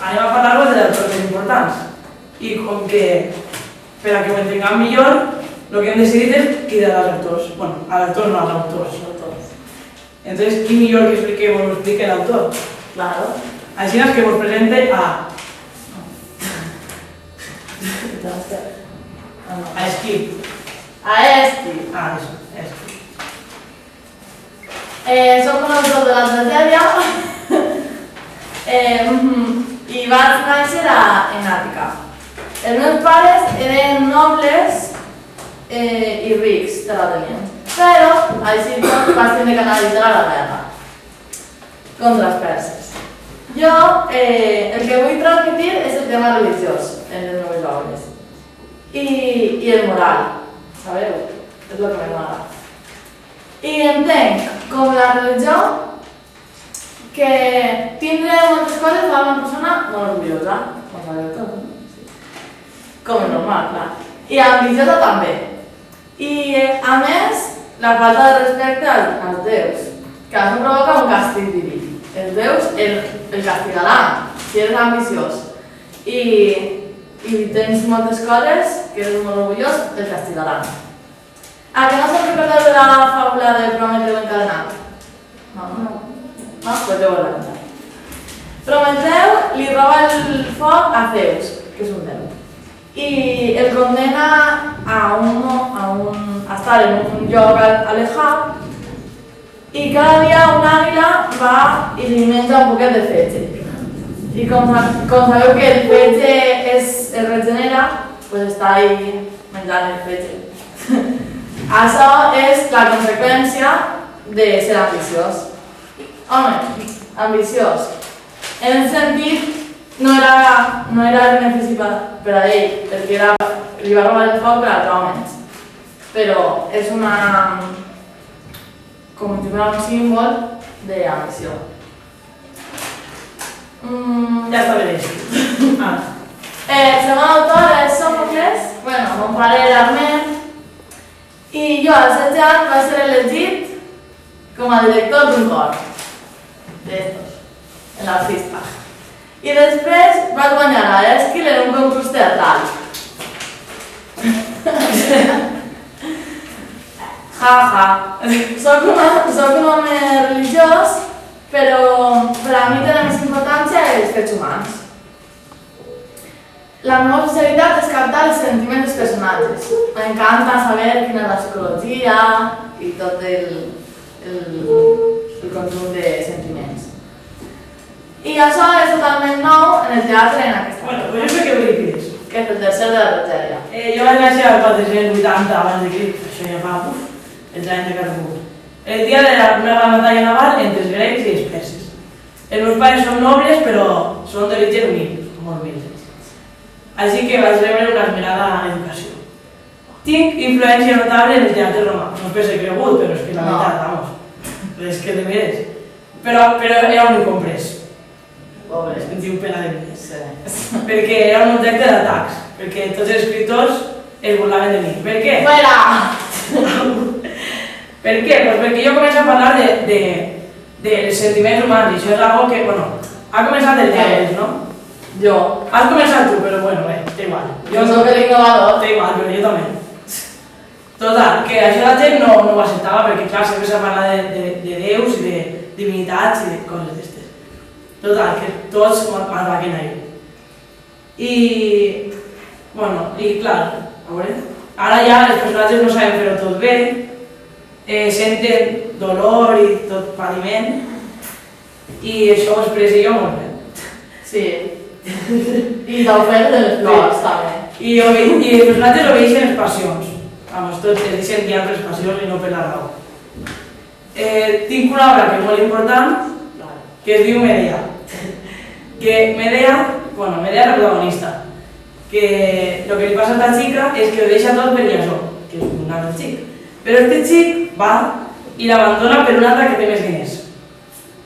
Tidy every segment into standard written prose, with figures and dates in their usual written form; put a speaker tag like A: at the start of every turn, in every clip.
A: anem a parlar de les coses importants. I com que, per a que ho entenguem millor, el que hem decidit és cridar als autors. Bueno, a l'autor no, als autors. Entonces, qui millor que vos ho explique l'autor?
B: Claro.
A: Així és que vos presente a Esquip.
B: A Esquip.
A: Això, Esquip.
B: Soc un autor de la tragèdia i vaig néixer en Àtica. Els meus pares eren nobles i rics, te la tenien. Però, així tot, vaig tenir que analitzar a la guerra contra els perses. Jo el que vull transmetir és el tema religiós en les meves obres i el moral, sabeu? És el que m'agrada. I entenc com la religió que tindre moltes coses fa una persona molt orgullosa, com sabeu tot, com és normal, clar. I ambiciosa també. I a més, la falta de respecte als déus, que això provoca un càstig diví. Els déus el castigaran si eres ambiciós i tens moltes coses que eres molt orgullós, el castigaran. A que no se'n recordeu de la fàbula de Prometeu encadenat? No? Pues deu recordar. Prometeu li roba el foc a Zeus, que és un déu, i el condena a estar en un lloc alejat i cada dia una àguila va i li menja un poquet de fetge. I com sabeu que el fetge es regenera, pues està ahí menjant el fetge. Això és la conseqüència de ser ambiciós. Home, ambiciós. En el sentit, no era benefici per a ell, perquè li va robar el foc per als homes. Però és com si fuera un símbol d'ambició.
A: Ja està bé dit.
B: El segon autor és Sòfocles, mon pare era armen, i jo als 16 anys vaig ser elegit com a director d'un cor d'estos, en la FISPA. I després vaig guanyar a Èsquil en un concurs teatral. Soc un home religiós, però per a mi tenen més importància els fets humans. La meva especialitat és captar els sentiments dels personatges. M'encanta saber quina és la psicologia i tot el conjunt de sentiments. I això és totalment nou en el teatre en aquesta.
A: Bueno, pues jo sé què vull dir.
B: Que és el tercer de la tragèdia.
A: Jo vaig néixer al 480 abans de Crist, això ja fa els anys de Carrefour. El dia de la primera gran batalla naval entre els grecs i els perses. Els meus pares són nobles, però són d'origen humil, molt humils. Així que vaig rebre una esmerada educació. Tinc influència notable en el teatre romà. No per ser cregut, però és que la veritat, vamos. És que de veres. Però era un incomprès.
B: Pobre.
A: Em diu pena de mi. Perquè era un objecte d'atacs. Perquè tots els escriptors es burlaven de mi. Per què?
B: Fuera!
A: Per què? Pues perquè jo començo a parlar dels sentiments humans i això és algo que, ha començat el Diables, no?
B: Jo.
A: Has començat tu, però té igual.
B: Jo soc l'innovador.
A: Té igual, però jo també. Total, que això la gent no ho acceptava perquè, clar, sempre s'ha parlat de déus i de divinitats i de coses d'estes. Total, que tots m'ataquen a ell. I clar, a veure, ara ja els personatges no saben fer-ho tot bé, senten dolor i tot patiment, i això ho expressa jo molt bé.
B: Sí. I l'oferta de les flors, també.
A: I els personatges obeixen les passions. Vamos, tots es deixen guiar per les passions i no per la raó. Tinc una obra que és molt important, que es diu Medea. Que Medea és la protagonista. Que el que li passa a esta chica és que ho deixa tot per Jasó, que és un altre xic. Però este xic va i l'abandona per una altra que té més diners.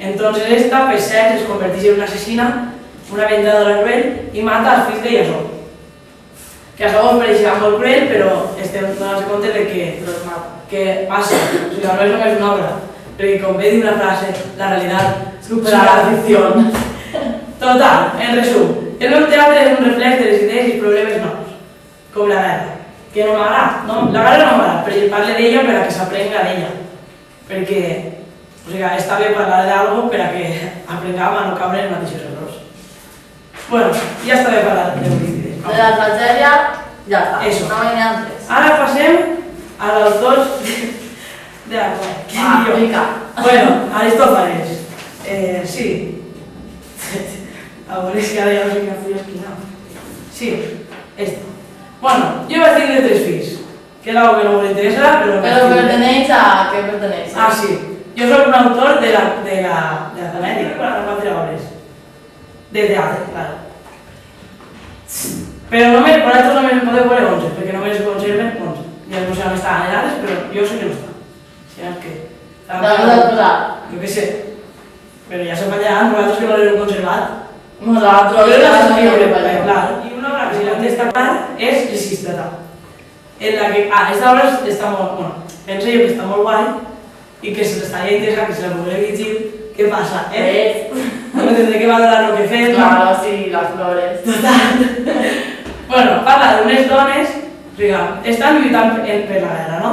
A: Entonces esta, per cert, es converteix en una assassina, una venjadora rebel, i mata els fills de Jasó. Que això us pareixerà molt cruel, però estem donant-se compte de que passa. O sigui, no és només una obra, perquè com bé diu una frase, la realitat supera la ficció. Total, en resum, el meu teatre és un reflex de les idees i problemes nous, com la guerra, que no m'agrada, no? La guerra no m'agrada, però parlo d'ella per a que s'aprenga d'ella, perquè està bé parlar d'algo per a que aprenguem a no caure en mateixos errors. Bueno, ja està bé parlar d'Eurípides.
B: De la tragèdia, ja està,
A: Eso.
B: no hi ha antes.
A: Ara passem als autors de la comèdia.
B: Pica.
A: Bueno, Aristófanes. Sí. A veure si ara ja no sé què fui esquinar. Sí, esta. Bueno, jo vaig tenir 3 fills, que és algo que no m'interessa, però...
B: Però perteneix a què perteneix?
A: Ah, sí. Jo soc un autor de la comèdia, para 4 obres. De teatre, claro. Però vosaltres només en podeu veure 11, perquè només es conserven 11. Ja no sé on estan anhelades, però jo sé que no estan. Si no és que... Jo què sé. Però ja se fallaran, vosaltres que no l'heu conservat.
B: Nosaltres,
A: Y una obra que se llama destacar es Lisístrata, en la que, esta obra está muy, bueno, pienso yo que está muy guay y que se le estaría interesante que se la pudiera dirigir. ¿Qué pasa? No me tendré que valorar lo que fes,
B: claro, sí, las flores.
A: Total. Bueno, parla d'unes dones, estan lluitant per la guerra, no?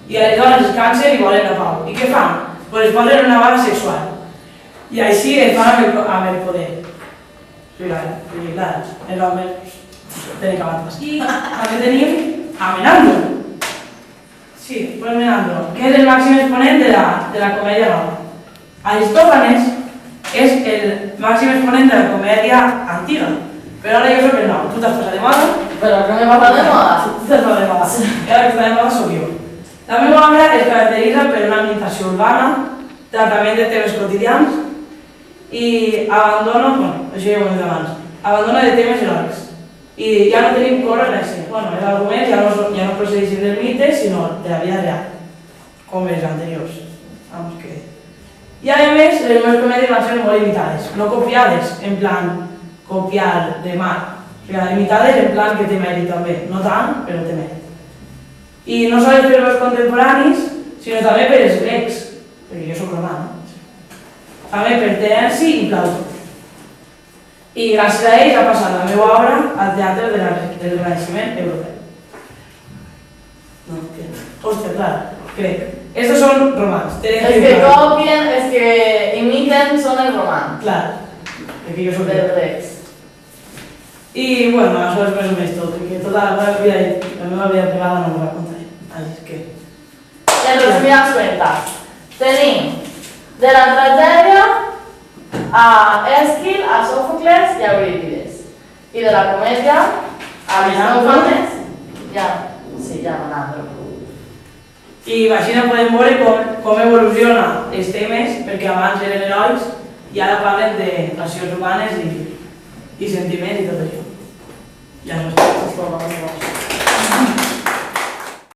A: I aleshores es cansen i volen la pau. I què fan? Pues es posen en una vaga sexual. I així es fan amb el poder. I clar, els homes tenen que avançar. I també tenim a Menandro. Sí, pues Menandro, que és el màxim exponent de la comèdia nova. Aristófanes és el màxim exponent de la comèdia antiga, però ara jo soc el nou. Tu t'has passat de moda?
B: Però què m'he passat de moda?
A: Tu t'has passat de moda. I ara que està de moda soc jo. La meva obra es caracteritza per una ambientació urbana, tractament de temes quotidians i abandono, bueno, això ja ho hem dit abans, abandono de temes heroics. I ja no tenim córrer l'accent. Bueno, els arguments ja no procedeixen del mite, sinó de la vida real, com els anteriors. Vamos que... I a més, les meves comèdies van ser molt imitades, no copiades, en plan copiar de mà. O sigui, imitades en plan que té mèrit també, no tant, però té mèrit. I no sols per els contemporanis, sinó també per els grecs, perquè jo soc romà, no? També per Terenci i Plautó. I gràcies a ells ha passat la meva obra al teatre del Renaixement europeu. No, que... Hòstia, clar, crec. Estos son romans.
B: Els que copien, els que imiten són els romans.
A: Clar, perquè jo soc
B: dels grecs.
A: I, bueno, això és més o menys tot, perquè tota la meva vida privada no m'ho va contar. Així que...
B: En resumidas cuentas, tenim de la tragèdia a Èsquil, a Sòfocles i a Eurípides. I de la comèdia a Aristófanes i a... sí, ja Menandro.
A: I així podem veure com evoluciona els temes, perquè abans eren herois i ara parlen de passions humanes i sentiments